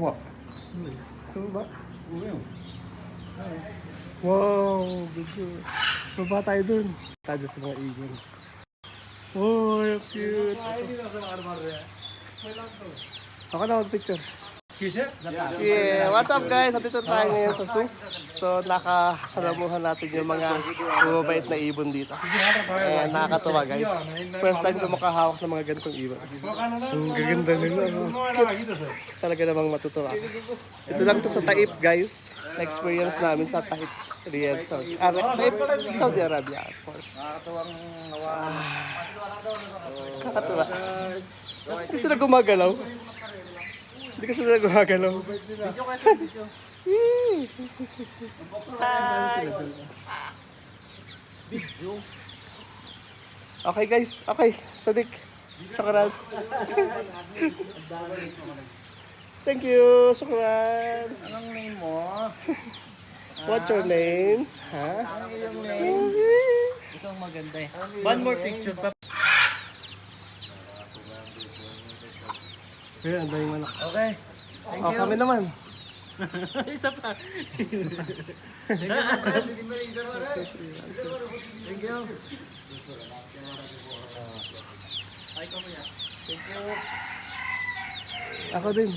mo. Saan ba? Uwi. Wow, good. Baba tayo dun. Tayo sa mga ibon. Oh, cute. Ako na mag-picture. Yeah, what's up guys? At dito tayo ngayon sa zoo. So, nakasalamuhan natin yung mga bumabait na ibon dito. Ayan, nakakatuwa guys. First time ko makahawak ng mga ganitong ibon. Ang gaganda nila. Cute. Talaga namang matutuwa. Ito lang to sa Taif guys. Na-experience namin sa Taif. Riyadh, Saudi Arabia, of course. Kakatuwa. Hindi sila gumagalaw. Hindi kasi sila gumagalaw. Okay guys, okay. Sadik. Syukran. Thank you, syukran. Anong name mo? What's your name? Ha? Ano yung name? Ito ang maganda eh. One more picture pa. Kaya, ang daming manok. Okay. Thank you. Kami naman. Isa pa. Thank you. Thank you. Ako din.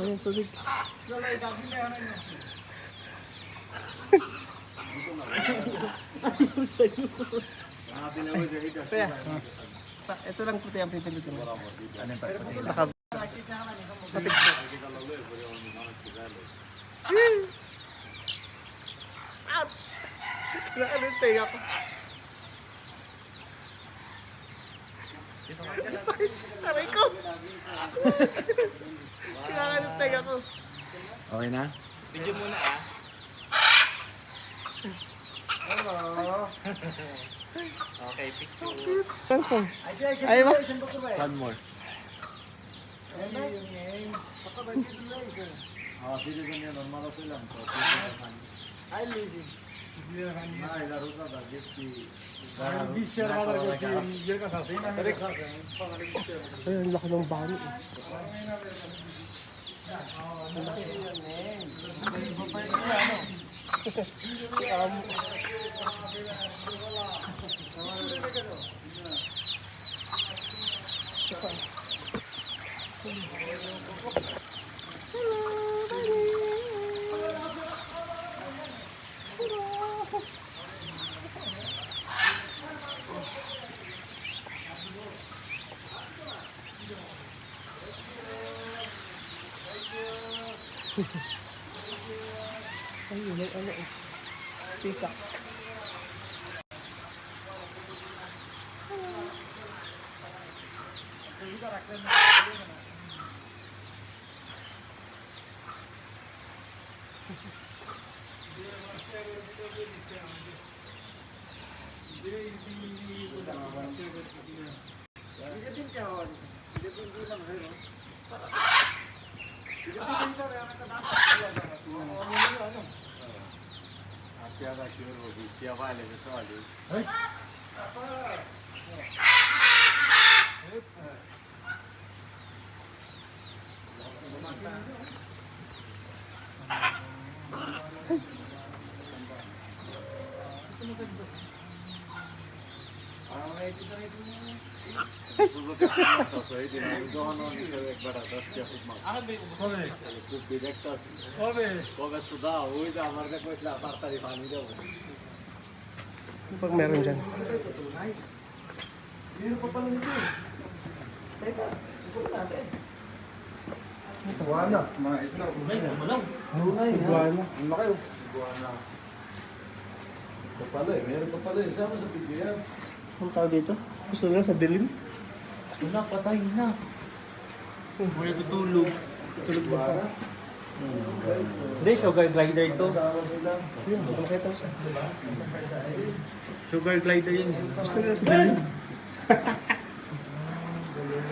Ayan, Sadik. Kaya, ito lang puti ang pipilitin mo. Ano yung pagpapalala? Naka sa picture. Ouch! Nakalintay ako. Sakit. Aray ko. Nakalintay ako. Okay na? Video muna ah. Hello. Okay, picture. Transfer. Ay ba? One more. Ay, ang laki ng bani. Ay, may ano eh. Peacock. Pag meron dyan. Iguana. Mga itlog. Iguana. Ang laki oh. Iguana. Ito pala eh. Meron pa pala eh. Sama sa video yan. Ang tawag dito? Gusto nila sa dilim? Wala, patay na. Wala tutulog. Tulog ba? Hindi, sugar glider ito. Sama sila. Yun, makita ko sa. Sugar glider yun. Gusto nila sa dilim?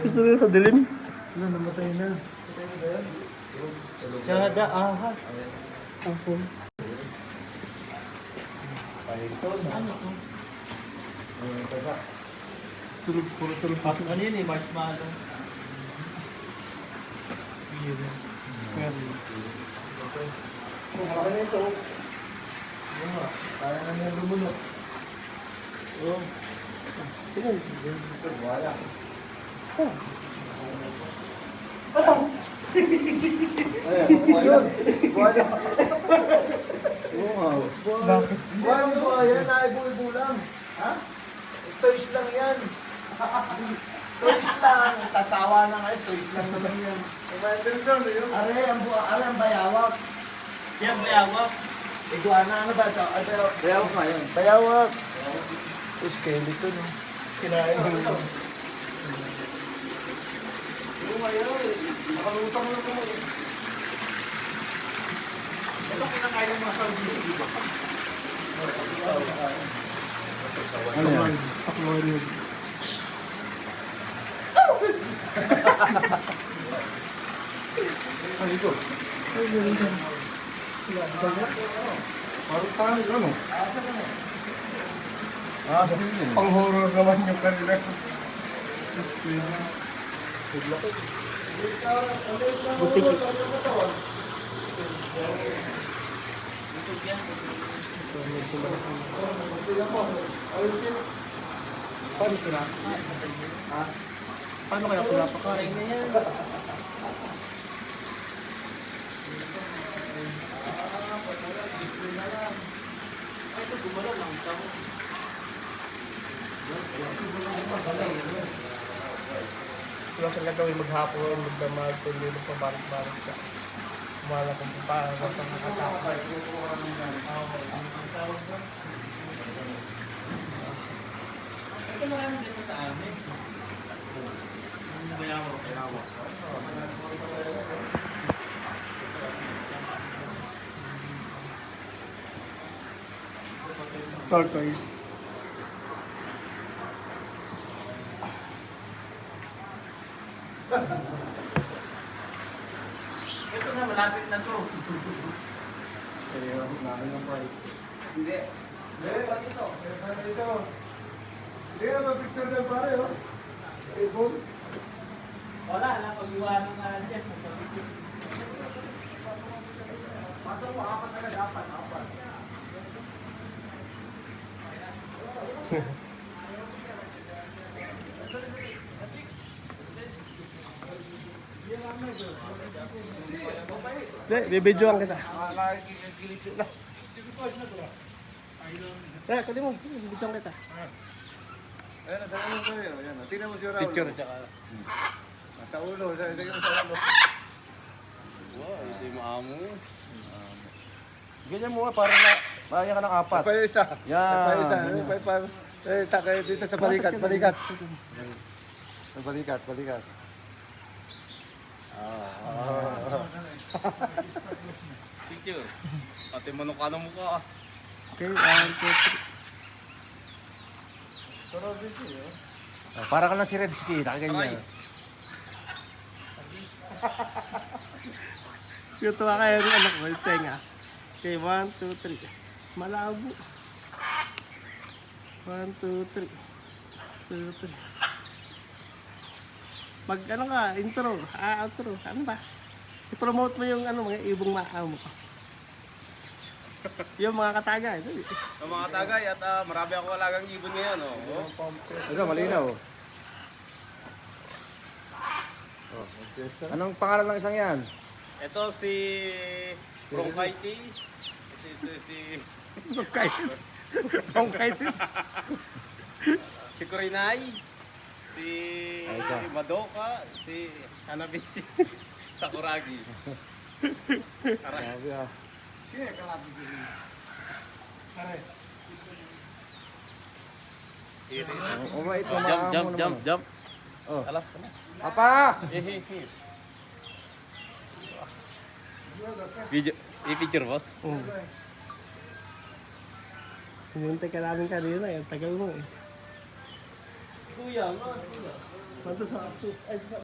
Gusto nila sa dilim? Wala, namatay na. Shada ahas. Awesome. Ano to? Tulog, puro tulog. Ano yun eh, marshmallow. Square. Kung malaki na ito. Ano nga, kaya na niya lumunok. Oh. Tingnan. Ito, buhaya. Ayan, buhaya. Buhaya. Wow. Bakit? Buhaya mo buhaya, naibu-ibu lang. Ha? Toys lang yan. Toys lang. Tatawa na nga, toys lang naman yan. Are ang bayawak. Yan, bayawak. Iguana, ano ba ito? Ay, pero... Bayawak nga yun. Bayawak. Skeleton, no? Kinain mo. Yung ngayon, nakalutang na naman. Ito kinakain ng mga Saudi. Ano yan? Pakluan yun. Ano ito? Parang tayo, ano? Ah, sabi yun. Pang-horror naman yung kanila. Butik. Paano ito na? Ha? Paano kaya pinapakain? Wala sila gawin maghapon, magdamag, kundi magpabarik-barik ka. Wala kung paano kung nakatapos. Ito marami dito sa amin. Bayawak. Tortoise. Ito na, malapit na to. Kaya, namin ng price. Hindi. Hindi, ba't ito? Ba't ito? Hindi na ma-picture dyan pare, oh. Ibon. Wala, pag-iwanan na dyan. Patro mo, apat na dapat, apat. Hindi, bibidyoan kita. Nakikilip na. Eh, kali mo, bibidyoan kita. Ayan, dala mo kayo. Ayan, tingnan mo si Raul. Picture at saka. Sa ulo, sa ulo. Wow, hindi maamo eh. Ganyan mo nga, para na, kaya ka ng apat. Pa isa. Yan. Pa isa. Takay dito sa balikat, balikat. Sa balikat, balikat. Picture. Pati manok ka ng mukha. Okay, 1, 2, 3. Para ka lang si Red Ski, nakaganyan. Yung tuwa kayo ng anak ko, yung tenga. Okay, 1, 2, 3. Malabo. 1, 2, 3. 2, 3. Mag ano ka, intro, outro, ano ba? I-promote mo yung ano, mga ibong maaw mo. Yung mga kataga. Sa mga tagay at marami ako alagang ibon ngayon. Oh. Ito, malinaw. Anong pangalan ng isang yan? Ito si Bronchitis. Ito si Bronchitis. Bronchitis. si Kurinay. Si Isa. Madoka. Si Hanabishi. Sakuragi. Aray. Sabi ah. Umait mo Jump. Oh. Alas ka na. Apa! Video. I-picture boss. Hinintay ka namin kanina, yung tagal mo eh. Kuya, kuya. Manto sa ay sa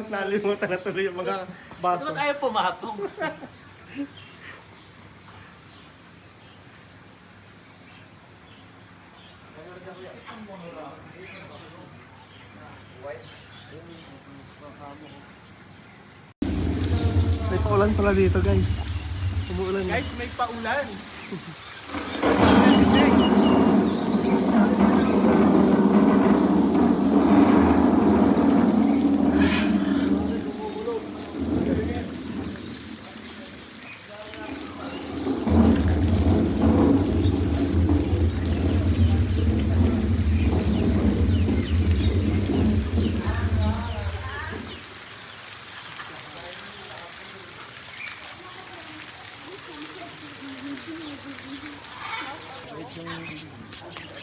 nalimutan na tuloy yung mga baso. Ba't ayaw pumatong? May paulan pala dito guys. Umuulan. Guys, may paulan.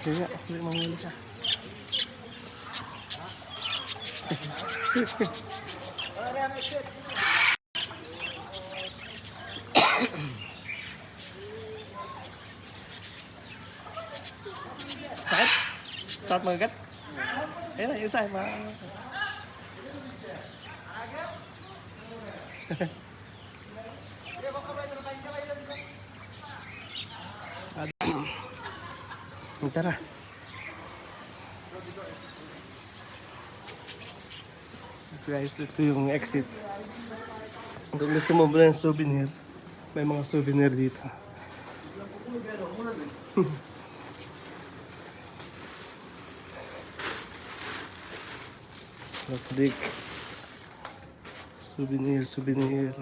Kaya, hindi manghuli ka. Sakit? Sakit magagat? Ayun na, isa. Tara. Guys, ito yung exit. Kung gusto mo ba ng souvenir, may mga souvenir dito. Plastic. Souvenir.